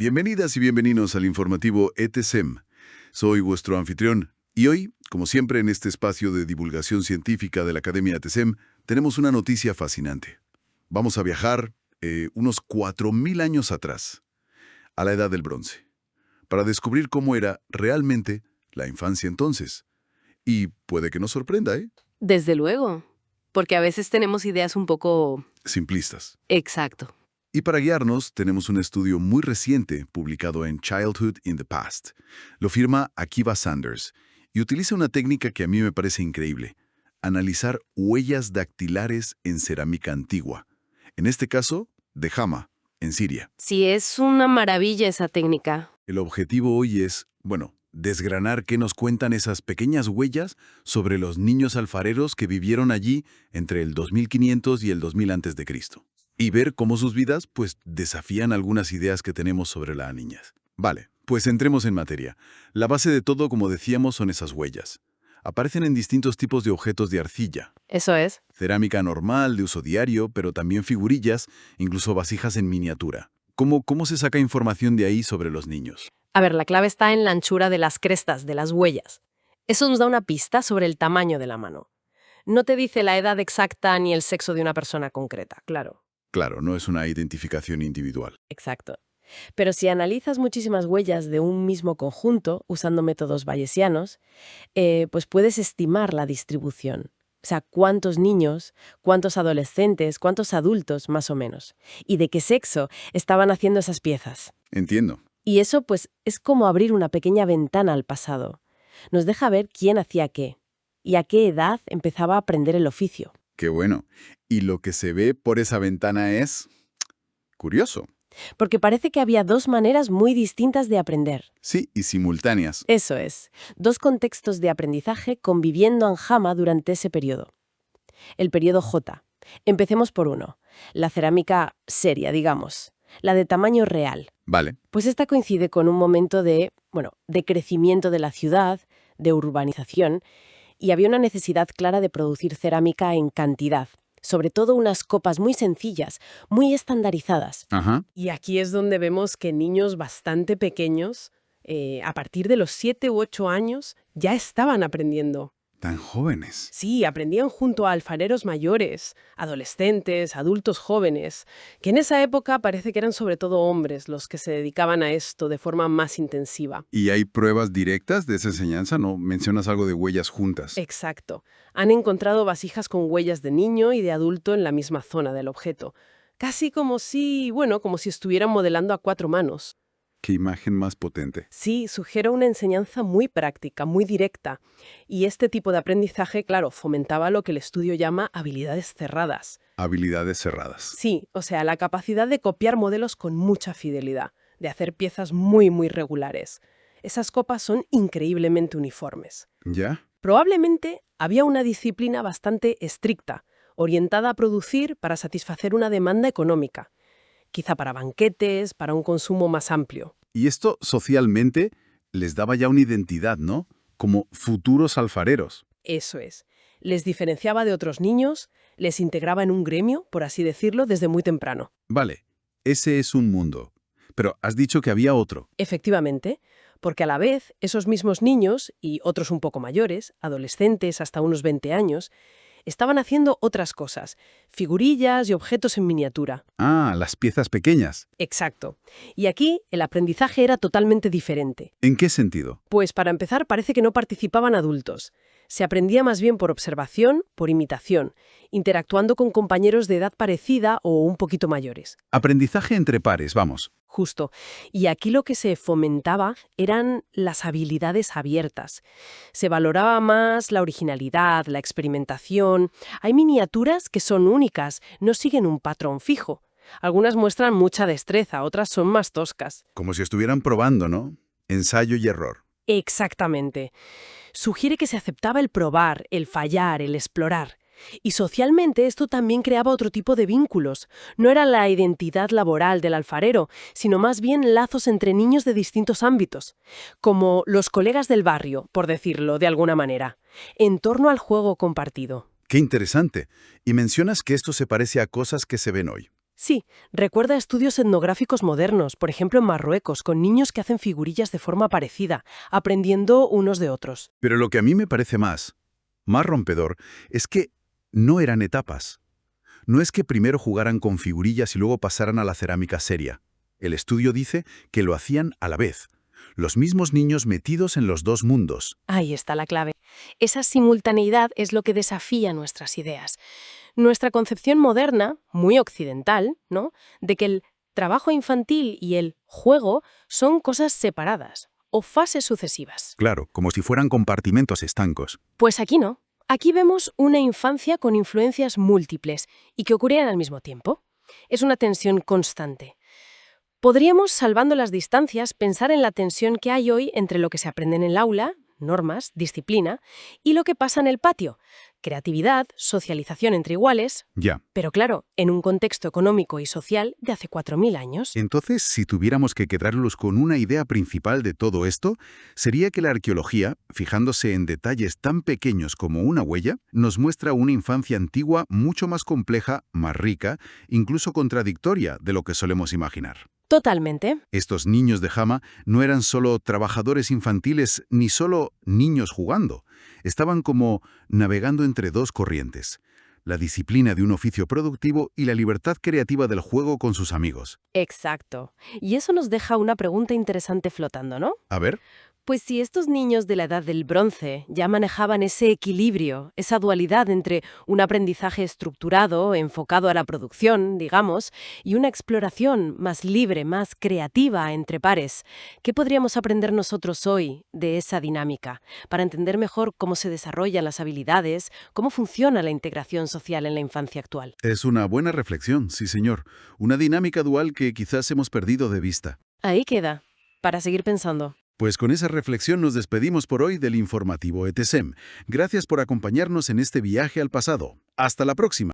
Bienvenidas y bienvenidos al informativo ETSEM. Soy vuestro anfitrión y hoy, como siempre en este espacio de divulgación científica de la Academia ETSEM, tenemos una noticia fascinante. Vamos a viajar unos 4000 años atrás, a la Edad del Bronce, para descubrir cómo era realmente la infancia entonces. Y puede que nos sorprenda, ¿eh? Desde luego, porque a veces tenemos ideas un poco... Simplistas. Exacto. Y para guiarnos, tenemos un estudio muy reciente publicado en Childhood in the Past. Lo firma Akiva Sanders y utiliza una técnica que a mí me parece increíble: analizar huellas dactilares en cerámica antigua. En este caso, de Hama, en Siria. Sí, es una maravilla esa técnica. El objetivo hoy es, desgranar qué nos cuentan esas pequeñas huellas sobre los niños alfareros que vivieron allí entre el 2500 y el 2000 a.C. Y ver cómo sus vidas, desafían algunas ideas que tenemos sobre la niñez. Vale, pues entremos en materia. La base de todo, como decíamos, son esas huellas. Aparecen en distintos tipos de objetos de arcilla. Eso es. Cerámica normal, de uso diario, pero también figurillas, incluso vasijas en miniatura. ¿Cómo se saca información de ahí sobre los niños? A ver, la clave está en la anchura de las crestas, de las huellas. Eso nos da una pista sobre el tamaño de la mano. No te dice la edad exacta ni el sexo de una persona concreta, claro. Claro, no es una identificación individual. Exacto. Pero si analizas muchísimas huellas de un mismo conjunto, usando métodos bayesianos, pues puedes estimar la distribución. O sea, cuántos niños, cuántos adolescentes, cuántos adultos, más o menos. Y de qué sexo estaban haciendo esas piezas. Entiendo. Y eso, pues, es como abrir una pequeña ventana al pasado. Nos deja ver quién hacía qué y a qué edad empezaba a aprender el oficio. Qué bueno. Y lo que se ve por esa ventana es curioso. Porque parece que había dos maneras muy distintas de aprender. Sí, y simultáneas. Eso es, dos contextos de aprendizaje conviviendo en Hama durante ese periodo. El periodo J. Empecemos por uno, la cerámica seria, digamos, la de tamaño real. Vale. Pues esta coincide con un momento de crecimiento de la ciudad, de urbanización, y había una necesidad clara de producir cerámica en cantidad. Sobre todo unas copas muy sencillas, muy estandarizadas. Ajá. Y aquí es donde vemos que niños bastante pequeños, a partir de los 7 u 8 años, ya estaban aprendiendo. Tan jóvenes. Sí, aprendían junto a alfareros mayores, adolescentes, adultos jóvenes, que en esa época parece que eran sobre todo hombres los que se dedicaban a esto de forma más intensiva. ¿Y hay pruebas directas de esa enseñanza? ¿No mencionas algo de huellas juntas? Exacto. Han encontrado vasijas con huellas de niño y de adulto en la misma zona del objeto. Casi como si estuvieran modelando a 4 manos. Qué imagen más potente. Sí, sugiere una enseñanza muy práctica, muy directa. Y este tipo de aprendizaje, claro, fomentaba lo que el estudio llama habilidades cerradas. Habilidades cerradas. Sí, o sea, la capacidad de copiar modelos con mucha fidelidad, de hacer piezas muy, muy regulares. Esas copas son increíblemente uniformes. ¿Ya? Probablemente había una disciplina bastante estricta, orientada a producir para satisfacer una demanda económica. Quizá para banquetes, para un consumo más amplio. Y esto socialmente les daba ya una identidad, ¿no? Como futuros alfareros. Eso es. Les diferenciaba de otros niños, les integraba en un gremio, por así decirlo, desde muy temprano. Vale, ese es un mundo. Pero has dicho que había otro. Efectivamente, porque a la vez esos mismos niños, y otros un poco mayores, adolescentes hasta unos 20 años, estaban haciendo otras cosas, figurillas y objetos en miniatura. Ah, las piezas pequeñas. Exacto. Y aquí el aprendizaje era totalmente diferente. ¿En qué sentido? Pues para empezar parece que no participaban adultos. Se aprendía más bien por observación, por imitación, interactuando con compañeros de edad parecida o un poquito mayores. Aprendizaje entre pares, vamos. Justo. Y aquí lo que se fomentaba eran las habilidades abiertas. Se valoraba más la originalidad, la experimentación. Hay miniaturas que son únicas, no siguen un patrón fijo. Algunas muestran mucha destreza, otras son más toscas. Como si estuvieran probando, ¿no? Ensayo y error. Exactamente. Sugiere que se aceptaba el probar, el fallar, el explorar. Y socialmente esto también creaba otro tipo de vínculos. No era la identidad laboral del alfarero, sino más bien lazos entre niños de distintos ámbitos, como los colegas del barrio, por decirlo de alguna manera, en torno al juego compartido. Qué interesante. Y mencionas que esto se parece a cosas que se ven hoy. Sí, recuerda estudios etnográficos modernos, por ejemplo en Marruecos, con niños que hacen figurillas de forma parecida, aprendiendo unos de otros. Pero lo que a mí me parece más rompedor, es que no eran etapas. No es que primero jugaran con figurillas y luego pasaran a la cerámica seria. El estudio dice que lo hacían a la vez. Los mismos niños metidos en los dos mundos. Ahí está la clave. Esa simultaneidad es lo que desafía nuestras ideas. Nuestra concepción moderna, muy occidental, ¿no?, de que el trabajo infantil y el juego son cosas separadas o fases sucesivas. Claro, como si fueran compartimentos estancos. Pues aquí no. Aquí vemos una infancia con influencias múltiples y que ocurrían al mismo tiempo. Es una tensión constante. Podríamos, salvando las distancias, pensar en la tensión que hay hoy entre lo que se aprende en el aula, normas, disciplina, y lo que pasa en el patio, creatividad, socialización entre iguales, Ya. pero claro, en un contexto económico y social de hace 4000 años. Entonces, si tuviéramos que quedarnos con una idea principal de todo esto, sería que la arqueología, fijándose en detalles tan pequeños como una huella, nos muestra una infancia antigua mucho más compleja, más rica, incluso contradictoria de lo que solemos imaginar. Totalmente. Estos niños de Jama no eran solo trabajadores infantiles ni solo niños jugando. Estaban como navegando entre dos corrientes: la disciplina de un oficio productivo y la libertad creativa del juego con sus amigos. Exacto. Y eso nos deja una pregunta interesante flotando, ¿no? A ver, Pues si estos niños de la edad del bronce ya manejaban ese equilibrio, esa dualidad entre un aprendizaje estructurado, enfocado a la producción, digamos, y una exploración más libre, más creativa entre pares, ¿qué podríamos aprender nosotros hoy de esa dinámica para entender mejor cómo se desarrollan las habilidades, cómo funciona la integración social en la infancia actual? es una buena reflexión, sí señor. Una dinámica dual que quizás hemos perdido de vista. Ahí queda, para seguir pensando. Pues con esa reflexión nos despedimos por hoy del informativo ETSEM. Gracias por acompañarnos en este viaje al pasado. Hasta la próxima.